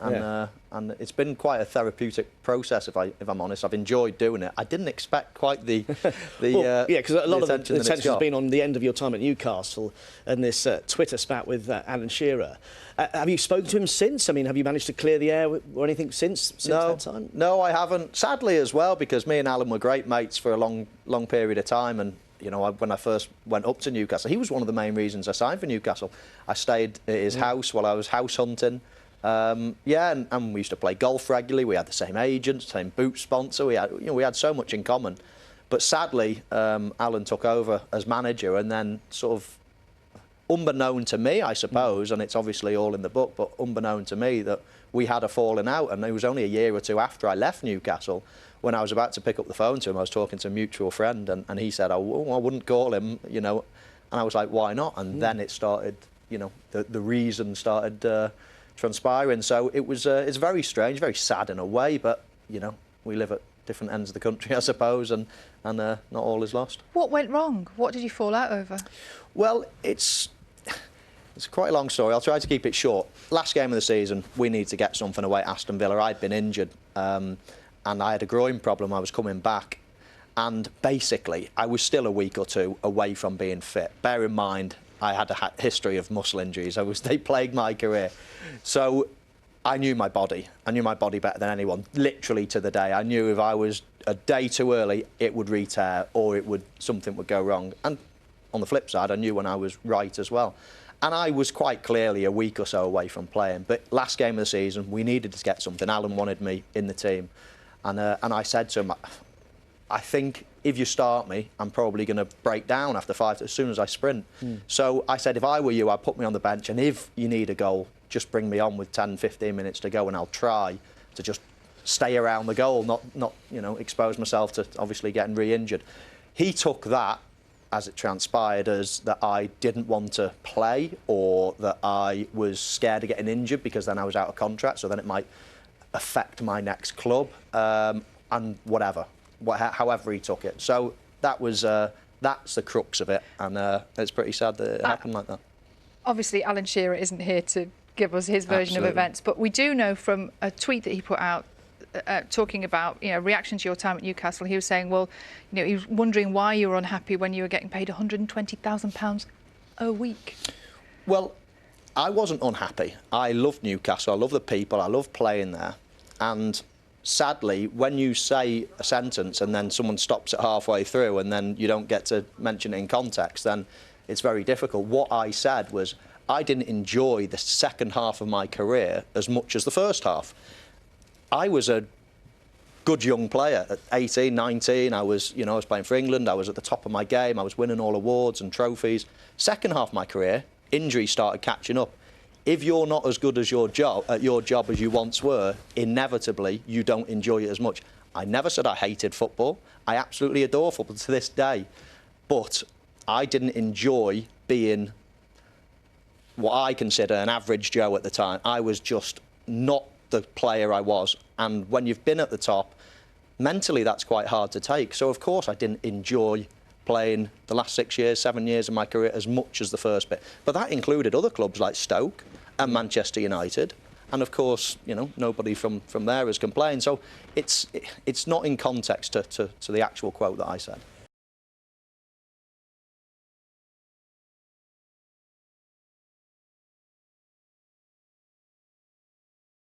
and it's been quite a therapeutic process. If I'm honest, I've enjoyed doing it. I didn't expect quite the yeah, because a lot of the attention has got. been on the end of your time at Newcastle and this Twitter spat with Alan Shearer. Have you spoken to him since? I mean, have you managed to clear the air or anything since that time? No, I haven't. Sadly, as well, because me and Alan were great mates for a long period of time, and you know, when I first went up to Newcastle, he was one of the main reasons I signed for Newcastle. I stayed at his house while I was house hunting. Yeah, and we used to play golf regularly. We had the same agent, same boot sponsor. We had so much in common. But sadly, Alan took over as manager, and then sort of unbeknown to me, I suppose, and it's obviously all in the book, but unbeknown to me that we had a falling out, and it was only a year or two after I left Newcastle. When I was about to pick up the phone to him, I was talking to a mutual friend, and he said, "Oh, I wouldn't call him," you know, and I was like, "Why not?" And then it started, you know, the reason started transpiring. So it was, it's very strange, very sad in a way, but you know, we live at different ends of the country, I suppose, and not all is lost. What went wrong? What did you fall out over? Well, it's quite a long story. I'll try to keep it short. Last game of the season, we need to get something away at Aston Villa. I'd been injured, and I had a groin problem. I was coming back, and basically, I was still a week or two away from being fit. Bear in mind, I had a history of muscle injuries. They plagued my career. So I knew my body. I knew my body better than anyone, literally to the day. I knew if I was a day too early, it would re-tear or something would go wrong. And on the flip side, I knew when I was right as well. And I was quite clearly a week or so away from playing. But last game of the season, we needed to get something. Alan wanted me in the team. And I said to him, I think if you start me, I'm probably going to break down after 5 as soon as I sprint. So I said, if I were you, I'd put me on the bench, and if you need a goal, just bring me on with 10, 15 minutes to go, and I'll try to just stay around the goal, not you know, expose myself to obviously getting re-injured. He took that, as it transpired, as that I didn't want to play or that I was scared of getting injured because then I was out of contract, so then it might affect my next club, and whatever. However he took it. So that was that's the crux of it, and it's pretty sad that it happened like that. Obviously, Alan Shearer isn't here to give us his version of events, but we do know from a tweet that he put out talking about, you know, reaction to your time at Newcastle. He was saying, well, you know, he was wondering why you were unhappy when you were getting paid £120,000 a week. Well, I wasn't unhappy. I loved Newcastle. I love the people. I love playing there, and sadly, when you say a sentence and then someone stops it halfway through and then you don't get to mention it in context, then it's very difficult. What I said was I didn't enjoy the second half of my career as much as the first half. I was a good young player at 18, 19. I was playing for England. I was at the top of my game. I was winning all awards and trophies. Second half of my career, injuries started catching up. If you're not as good as at your job as you once were, inevitably you don't enjoy it as much. I never said I hated football. I absolutely adore football to this day. But I didn't enjoy being what I consider an average Joe at the time. I was just not the player I was. And when you've been at the top, mentally that's quite hard to take. So, of course, I didn't enjoy playing the last 6 years, 7 years of my career as much as the first bit. But that included other clubs like Stoke and Manchester United. And, of course, you know, nobody from there has complained. So it's not in context to the actual quote that I said.